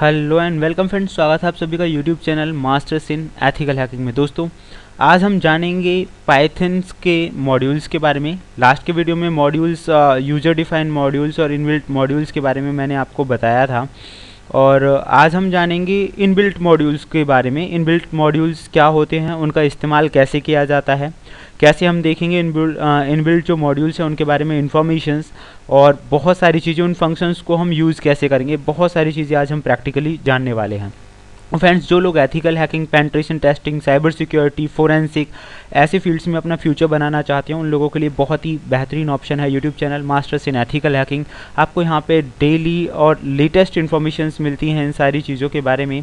Hello and welcome friends, स्वागत है आप सभी का YouTube channel Masters in Ethical hacking में। दोस्तों आज हम जानेंगे पाइथन्स के मॉड्यूल्स के बारे में। लास्ट के वीडियो में मॉड्यूल्स, यूजर डिफाइंड मॉड्यूल्स और इनबिल्ट मॉड्यूल्स के बारे में मैंने आपको बताया था, और आज हम जानेंगे इनबिल्ट मॉड्यूल्स के बारे में। इनबिल्ट मॉड्यूल्स क्या होते हैं, उनका इस्तेमाल कैसे किया जाता है, कैसे हम देखेंगे इनबिल्ट जो मॉड्यूल्स हैं उनके बारे में इंफॉर्मेशंस, और बहुत सारी चीज़ें, उन फंक्शंस को हम यूज़ कैसे करेंगे, बहुत सारी चीज़ें आज हम प्रैक्टिकली जानने वाले हैं। फ्रेंड्स, जो लोग ethical hacking, penetration testing, cyber security, forensic ऐसे फील्ड्स में अपना फ्यूचर बनाना चाहते हैं, उन लोगों के लिए बहुत ही बेहतरीन ऑप्शन है YouTube channel Masters in Ethical hacking. आपको यहाँ पे डेली और लेटेस्ट इन्फॉर्मेशंस मिलती हैं इन सारी चीज़ों के बारे में।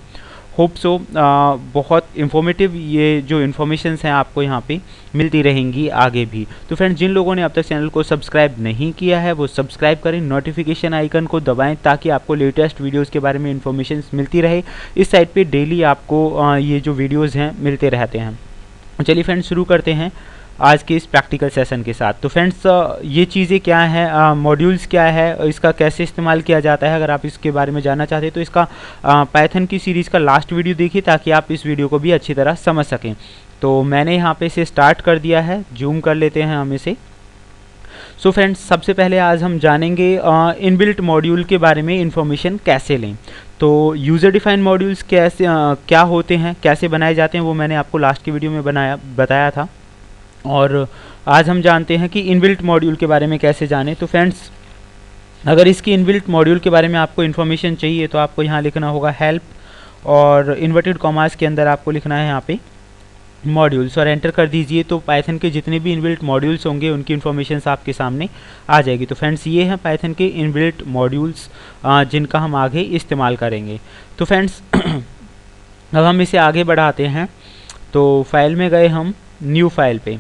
होप सो बहुत इन्फॉर्मेटिव ये जो इन्फॉर्मेशंस हैं आपको यहाँ पे मिलती रहेंगी आगे भी। तो फ्रेंड्स, जिन लोगों ने अब तक चैनल को सब्सक्राइब नहीं किया है वो सब्सक्राइब करें, नोटिफिकेशन आइकन को दबाएं ताकि आपको लेटेस्ट वीडियोस के बारे में इन्फॉर्मेशंस मिलती रहे। इस साइट पे डेली आपको ये जो वीडियोस हैं मिलते रहते हैं। चलिए फ्रेंड्स, शुरू करते हैं आज के इस प्रैक्टिकल सेशन के साथ। तो फ्रेंड्स, ये चीज़ें क्या है, मॉड्यूल्स क्या है, इसका कैसे इस्तेमाल किया जाता है, अगर आप इसके बारे में जानना चाहते हैं तो इसका पाइथन की सीरीज़ का लास्ट वीडियो देखिए ताकि आप इस वीडियो को भी अच्छी तरह समझ सकें। तो मैंने यहाँ पे इसे स्टार्ट कर दिया है, जूम कर लेते हैं हम इसे। सो फ्रेंड्स, सबसे पहले आज हम जानेंगे इनबिल्ट मॉड्यूल के बारे में इंफॉर्मेशन कैसे लें। तो यूज़र डिफाइंड मॉड्यूल्स कैसे क्या होते हैं, कैसे बनाए जाते हैं, वो मैंने आपको लास्ट की वीडियो में बताया था। और आज हम जानते हैं कि इनबिल्ट मॉड्यूल के बारे में कैसे जानें। तो फ्रेंड्स, अगर इसकी इनबिल्ट मॉड्यूल के बारे में आपको इन्फॉर्मेशन चाहिए तो आपको यहाँ लिखना होगा हेल्प, और इन्वर्टेड कॉमास के अंदर आपको लिखना है यहाँ पे मॉड्यूल्स, और एंटर कर दीजिए। तो पाइथन के जितने भी इनबिल्ट मॉड्यूल्स होंगे उनकी इन्फॉर्मेशन आपके सामने आ जाएगी। तो फ्रेंड्स, ये हैं पाइथन के इनबिल्ट मॉड्यूल्स जिनका हम आगे इस्तेमाल करेंगे। तो फ्रेंड्स, अब हम इसे आगे बढ़ाते हैं। तो फाइल में गए हम, न्यू फाइल पे।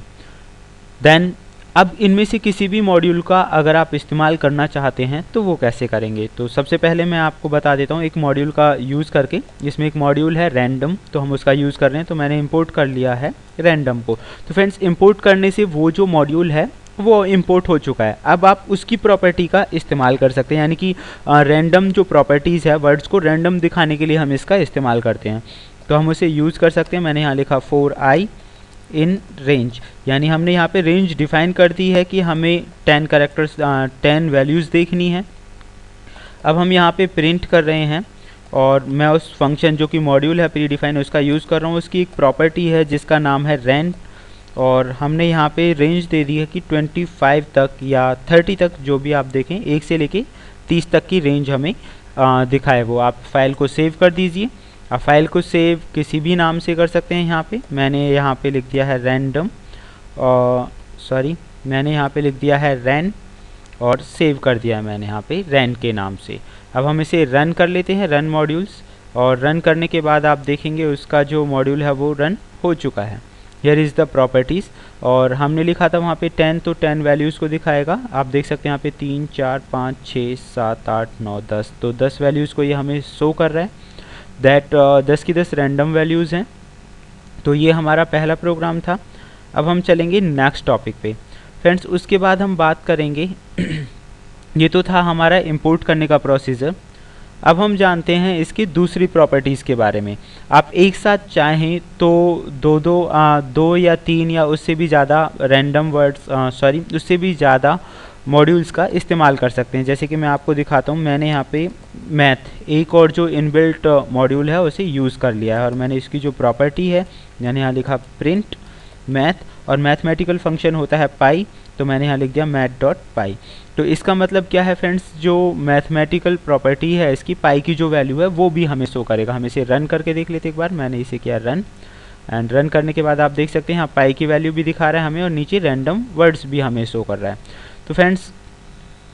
देन अब इनमें से किसी भी मॉड्यूल का अगर आप इस्तेमाल करना चाहते हैं तो वो कैसे करेंगे। तो सबसे पहले मैं आपको बता देता हूँ एक मॉड्यूल का यूज़ करके। इसमें एक मॉड्यूल है रैंडम, तो हम उसका यूज़ कर रहे हैं, तो मैंने इंपोर्ट कर लिया है रैंडम को। तो फ्रेंड्स, इंपोर्ट करने से वो जो मॉड्यूल है वो इंपोर्ट हो चुका है। अब आप उसकी प्रॉपर्टी का इस्तेमाल कर सकते हैं, यानी कि रैंडम जो प्रॉपर्टीज़ है, वर्ड्स को रैंडम दिखाने के लिए हम इसका इस्तेमाल करते हैं, तो हम उसे यूज़ कर सकते हैं। मैंने यहाँ लिखा फॉर आई इन रेंज, यानी हमने यहाँ पे रेंज डिफाइन कर दी है कि हमें 10 कैरेक्टर्स 10 वैल्यूज़ देखनी है। अब हम यहाँ पे प्रिंट कर रहे हैं, और मैं उस फंक्शन जो कि मॉड्यूल है प्री डिफाइन उसका यूज़ कर रहा हूँ। उसकी एक प्रॉपर्टी है जिसका नाम है रेंज, और हमने यहाँ पे रेंज दे दी है कि 25 तक या 30 तक, जो भी आप देखें, 1 से लेके 30 तक की रेंज हमें दिखाए वो। आप फाइल को सेव कर दीजिए। आप फाइल को सेव किसी भी नाम से कर सकते हैं। यहाँ पे मैंने यहाँ पे लिख दिया है रैंडम, मैंने यहाँ पे लिख दिया है रैन, और सेव कर दिया मैंने यहाँ पे रैन के नाम से। अब हम इसे रन कर लेते हैं, रन मॉड्यूल्स, और रन करने के बाद आप देखेंगे उसका जो मॉड्यूल है वो रन हो चुका है। हियर इज़ द प्रॉपर्टीज़, और हमने लिखा था वहाँ पे 10, तो 10 वैल्यूज़ को दिखाएगा। आप देख सकते हैं यहाँ पे 3, 4, 5, 6, 7, 8, 9, 10, तो 10 वैल्यूज़ को ये हमें शो कर रहा है। दैट 10 की 10 रैंडम वैल्यूज़ हैं। तो ये हमारा पहला प्रोग्राम था। अब हम चलेंगे नेक्स्ट टॉपिक पे। फ्रेंड्स, उसके बाद हम बात करेंगे ये तो था हमारा इंपोर्ट करने का प्रोसीजर। अब हम जानते हैं इसकी दूसरी प्रॉपर्टीज़ के बारे में। आप एक साथ चाहें तो दो या 3 या उससे भी ज़्यादा रैंडम वर्ड्स, उससे भी ज़्यादा मॉड्यूल्स का इस्तेमाल कर सकते हैं। जैसे कि मैं आपको दिखाता हूँ, मैंने यहाँ पे मैथ एक और जो इनबिल्ट मॉड्यूल है उसे यूज़ कर लिया है, और मैंने इसकी जो प्रॉपर्टी है, मैंने यहाँ लिखा प्रिंट मैथ, और मैथमेटिकल फंक्शन होता है पाई, तो मैंने यहाँ लिख दिया मैथ डॉट पाई। तो इसका मतलब क्या है फ्रेंड्स, जो मैथमेटिकल प्रॉपर्टी है इसकी, पाई की जो वैल्यू है वो भी हमें शो करेगा। हम इसे रन करके देख लेते एक बार। मैंने इसे किया रन, एंड रन करने के बाद आप देख सकते हैं यहाँ पाई की वैल्यू भी दिखा रहा है हमें, और नीचे रैंडम वर्ड्स भी हमें शो कर रहा है। तो फ्रेंड्स,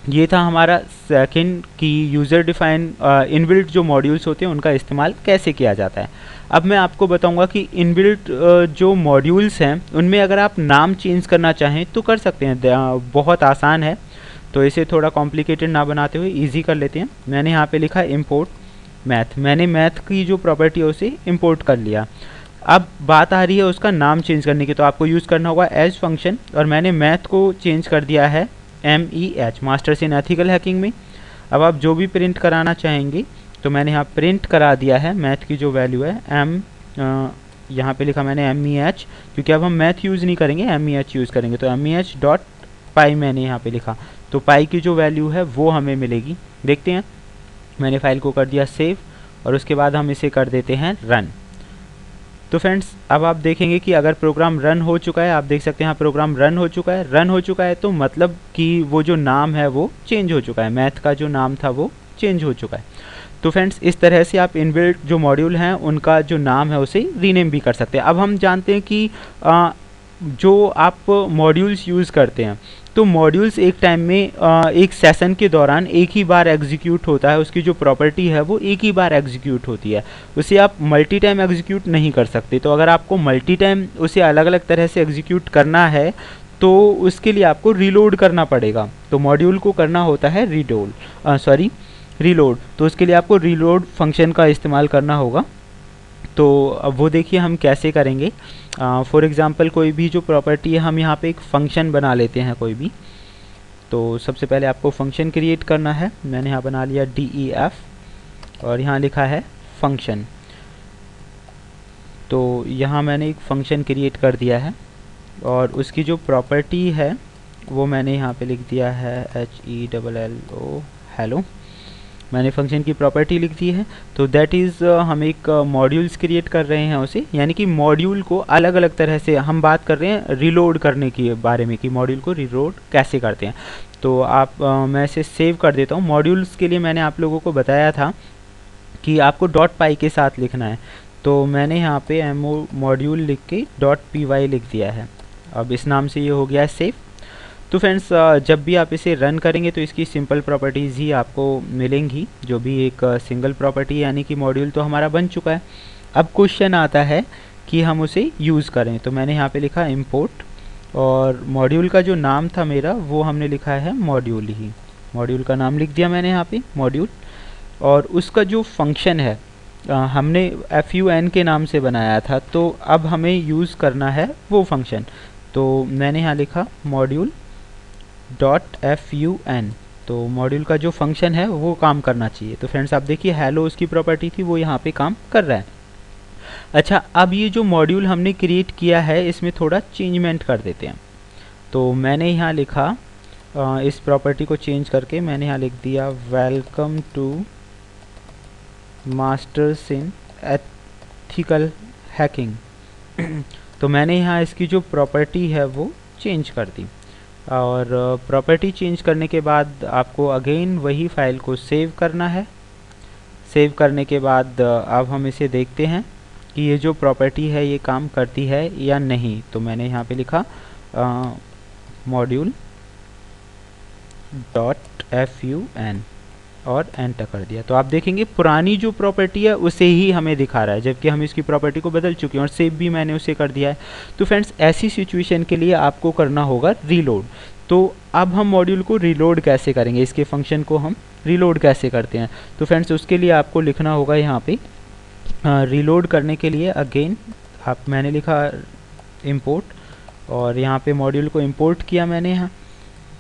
ये था हमारा सेकंड की यूज़र डिफाइन इनबिल्ट जो मॉड्यूल्स होते हैं उनका इस्तेमाल कैसे किया जाता है। अब मैं आपको बताऊंगा कि इनबिल्ट जो मॉड्यूल्स हैं उनमें अगर आप नाम चेंज करना चाहें तो कर सकते हैं, बहुत आसान है। तो इसे थोड़ा कॉम्प्लिकेटेड ना बनाते हुए ईजी कर लेते हैं। मैंने यहाँ पे लिखा इम्पोर्ट मैथ, मैंने मैथ की जो प्रॉपर्टी है उसे इम्पोर्ट कर लिया। अब बात आ रही है उसका नाम चेंज करने की, तो आपको यूज़ करना होगा एज फंक्शन, और मैंने मैथ को चेंज कर दिया है MEH, masters in Ethical hacking में। अब आप जो भी प्रिंट कराना चाहेंगे तो मैंने यहाँ प्रिंट करा दिया है मैथ की जो वैल्यू है यहाँ पे लिखा मैंने MEH, क्योंकि अब हम मैथ यूज़ नहीं करेंगे, MEH यूज़ करेंगे। तो MEH डॉट पाई मैंने यहाँ पे लिखा, तो पाई की जो वैल्यू है वो हमें मिलेगी। देखते हैं, मैंने फाइल को कर दिया सेव और उसके बाद हम इसे कर देते हैं रन। तो फ्रेंड्स अब आप देखेंगे कि अगर प्रोग्राम रन हो चुका है, आप देख सकते हैं यहाँ प्रोग्राम रन हो चुका है। रन हो चुका है तो मतलब कि वो जो नाम है वो चेंज हो चुका है, मैथ का जो नाम था वो चेंज हो चुका है। तो फ्रेंड्स इस तरह से आप इनबिल्ट जो मॉड्यूल हैं उनका जो नाम है उसे रीनेम भी कर सकते हैं। अब हम जानते हैं कि जो आप मॉड्यूल्स यूज़ करते हैं, तो मॉड्यूल्स एक टाइम में एक सेशन के दौरान एक ही बार एग्जीक्यूट होता है, उसकी जो प्रॉपर्टी है वो एक ही बार एग्जीक्यूट होती है, उसे आप मल्टी टाइम एग्जीक्यूट नहीं कर सकते। तो अगर आपको मल्टी टाइम उसे अलग अलग तरह से एग्जीक्यूट करना है तो उसके लिए आपको रीलोड करना पड़ेगा। तो मॉड्यूल को करना होता है रीलोड, तो उसके लिए आपको रीलोड फंक्शन का इस्तेमाल करना होगा। तो अब वो देखिए हम कैसे करेंगे। फॉर एग्ज़ाम्पल कोई भी जो प्रॉपर्टी है, हम यहाँ पे एक फ़ंक्शन बना लेते हैं कोई भी। तो सबसे पहले आपको फंक्शन क्रिएट करना है। मैंने यहाँ बना लिया DEF और यहाँ लिखा है फंक्शन। तो यहाँ मैंने एक फ़ंक्शन क्रिएट कर दिया है और उसकी जो प्रॉपर्टी है वो मैंने यहाँ पे लिख दिया है HELLO हेलो। मैंने फंक्शन की प्रॉपर्टी लिख दी है। तो दैट इज़ हम एक मॉड्यूल्स क्रिएट कर रहे हैं उसे, यानी कि मॉड्यूल को अलग अलग तरह से हम बात कर रहे हैं रीलोड करने के बारे में कि मॉड्यूल को रीलोड कैसे करते हैं। तो आप मैं इसे सेव कर देता हूँ। मॉड्यूल्स के लिए मैंने आप लोगों को बताया था कि आपको .py के साथ लिखना है, तो मैंने यहाँ पे मॉड्यूल लिख के .py लिख दिया है। अब इस नाम से ये हो गया है सेव। तो फ्रेंड्स जब भी आप इसे रन करेंगे तो इसकी सिंपल प्रॉपर्टीज़ ही आपको मिलेंगी, जो भी एक सिंगल प्रॉपर्टी, यानी कि मॉड्यूल तो हमारा बन चुका है। अब क्वेश्चन आता है कि हम उसे यूज़ करें। तो मैंने यहाँ पे लिखा इंपोर्ट और मॉड्यूल का जो नाम था मेरा वो हमने लिखा है मॉड्यूल ही, मॉड्यूल का नाम लिख दिया मैंने यहाँ पे मॉड्यूल। और उसका जो फंक्शन है हमने FUN के नाम से बनाया था, तो अब हमें यूज़ करना है वो फंक्शन। तो मैंने यहाँ लिखा मॉड्यूल .FUN, तो मॉड्यूल का जो फंक्शन है वो काम करना चाहिए। तो फ्रेंड्स आप देखिए हेलो उसकी प्रॉपर्टी थी वो यहाँ पे काम कर रहा है। अच्छा, अब ये जो मॉड्यूल हमने क्रिएट किया है इसमें थोड़ा चेंजमेंट कर देते हैं। तो मैंने यहाँ लिखा इस प्रॉपर्टी को चेंज करके मैंने यहाँ लिख दिया welcome to Masters in Ethical Hacking. तो मैंने यहाँ इसकी जो प्रॉपर्टी है वो चेंज कर दी और प्रॉपर्टी चेंज करने के बाद आपको अगेन वही फाइल को सेव करना है। सेव करने के बाद अब हम इसे देखते हैं कि ये जो प्रॉपर्टी है ये काम करती है या नहीं। तो मैंने यहाँ पे लिखा मॉड्यूल .FUN और एंटर कर दिया। तो आप देखेंगे पुरानी जो प्रॉपर्टी है उसे ही हमें दिखा रहा है, जबकि हम इसकी प्रॉपर्टी को बदल चुके हैं और सेव भी मैंने उसे कर दिया है। तो फ्रेंड्स ऐसी सिचुएशन के लिए आपको करना होगा रीलोड। तो अब हम मॉड्यूल को रीलोड कैसे करेंगे, इसके फंक्शन को हम रीलोड कैसे करते हैं। तो फ्रेंड्स उसके लिए आपको लिखना होगा यहाँ पे रीलोड करने के लिए अगेन मैंने लिखा इम्पोर्ट और यहाँ पे मॉड्यूल को इम्पोर्ट किया मैंने यहाँ।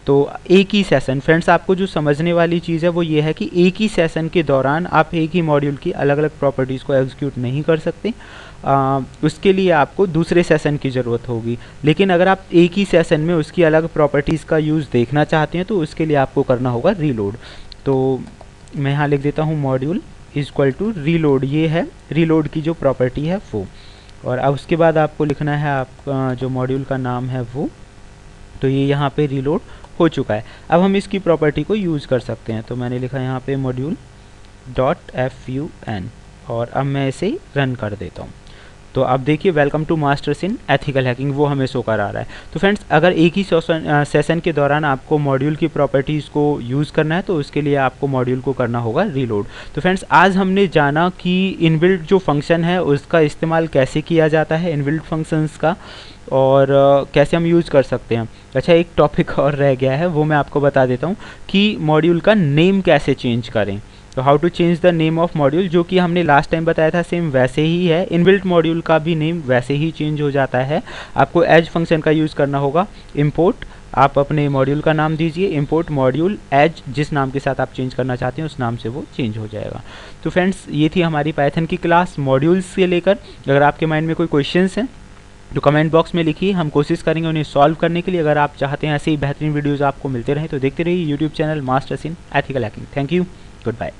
तो एक ही सेशन, फ्रेंड्स आपको जो समझने वाली चीज़ है वो ये है कि एक ही सेशन के दौरान आप एक ही मॉड्यूल की अलग अलग प्रॉपर्टीज़ को एग्जीक्यूट नहीं कर सकते। उसके लिए आपको दूसरे सेशन की ज़रूरत होगी। लेकिन अगर आप एक ही सेशन में उसकी अलग प्रॉपर्टीज़ का यूज़ देखना चाहते हैं तो उसके लिए आपको करना होगा रीलोड। तो मैं यहाँ लिख देता हूँ मॉड्यूल इक्वल टू रीलोड, ये है रीलोड की जो प्रॉपर्टी है वो। और अब उसके बाद आपको लिखना है आप जो मॉड्यूल का नाम है वो। तो ये यहाँ पे रीलोड हो चुका है। अब हम इसकी प्रॉपर्टी को यूज़ कर सकते हैं। तो मैंने लिखा यहाँ पे मॉड्यूल .FUN और अब मैं इसे रन कर देता हूँ। तो अब देखिए welcome to Masters in Ethical Hacking वो हमें शो करा रहा है। तो फ्रेंड्स अगर एक ही सेशन के दौरान आपको मॉड्यूल की प्रॉपर्टीज़ को यूज़ करना है तो उसके लिए आपको मॉड्यूल को करना होगा रीलोड। तो फ्रेंड्स आज हमने जाना कि इनबिल्ट जो फंक्शन है उसका इस्तेमाल कैसे किया जाता है, इनबिल्ट फंक्शंस का, और कैसे हम यूज़ कर सकते हैं। अच्छा, एक टॉपिक और रह गया है वो मैं आपको बता देता हूँ कि मॉड्यूल का नेम कैसे चेंज करें। तो how to change the name of module, जो कि हमने लास्ट टाइम बताया था सेम वैसे ही है। इनबिल्ट मॉड्यूल का भी नेम वैसे ही चेंज हो जाता है। आपको एज फंक्शन का यूज़ करना होगा। इम्पोर्ट, आप अपने मॉड्यूल का नाम दीजिए, इम्पोर्ट मॉड्यूल एज, जिस नाम के साथ आप चेंज करना चाहते हैं उस नाम से वो चेंज हो जाएगा। तो फ्रेंड्स, ये थी हमारी पाइथन की क्लास मॉड्यूल्स से लेकर। अगर आपके माइंड में कोई क्वेश्चंस हैं तो कमेंट बॉक्स में लिखिए, हम कोशिश करेंगे उन्हें सॉल्व करने के लिए। अगर आप चाहते हैं ऐसे ही बेहतरीन वीडियोज़ आपको मिलते रहें तो देखते रहिए YouTube channel Masters in Ethical Hacking. Thank you, good bye.